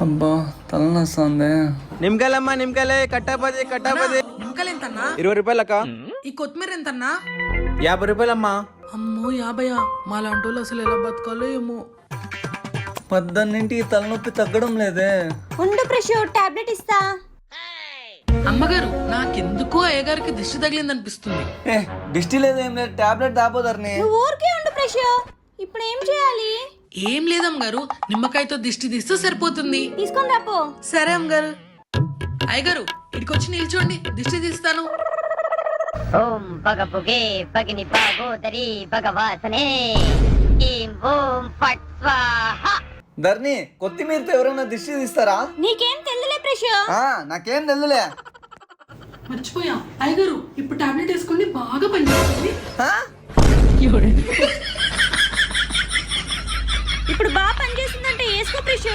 అబ్బా తలనొస్తుంది. నిమ్మకాయలమ్మా నిమ్మకాయలే కట్టాపది నిమ్మకాయలు ఎంతన్నా? 20 రూపాయలక్క. ఈ కొత్తిమీర ఎంతన్నా? 50 రూపాయలమ్మా. అమ్మో 50. మా లాంటి వాళ్ళు అసలు ఎలా బతకాలో ఏమో. పద్దన్నింటికి తలనొప్పి తగ్గడం లేదే. ఉండు ప్రశు, టాబ్లెట్ ఇస్తా. అమ్మగారు నాకెందుకో అయ్యగారికి దిష్టి తగిలింది అనిపిస్తుంది. దిష్టి లేదేం లేదు, టాబ్లెట్ తాపోదర్ని. నువ్వు ఊరికే ఉండు ప్రశు. ఇప్పుడు ఏం చేయాలి? ఏం లేదమ్మగారు, నిమ్మకాయతో దిష్టి తీస్తే సరిపోతుంది. తీసుకొని రాపో. సరే అమ్మగారు. అయ్యగారు ఇక్కడికొచ్చి నిల్చోండి, దిష్టి తీస్తాను. ఓం పగపుగే పగిని పాగోదరి భగవాసనే ఈం ఓం ఫట్ స్వాహా. ధర్ని, కొత్తిమీరతో ఎవరైనా దిష్టి తీస్తారా? నీకేం తెలియలే ప్రశు. నాకేం తెలుదులే. మర్చిపోయా అయ్యగారు, ఇప్పుడు టాబ్లెట్ వేసుకోండి, బాగా పనిచేస్తుంది. ఇప్పుడు బాగా పనిచేస్తుందంటే వేసుకో ప్రశు.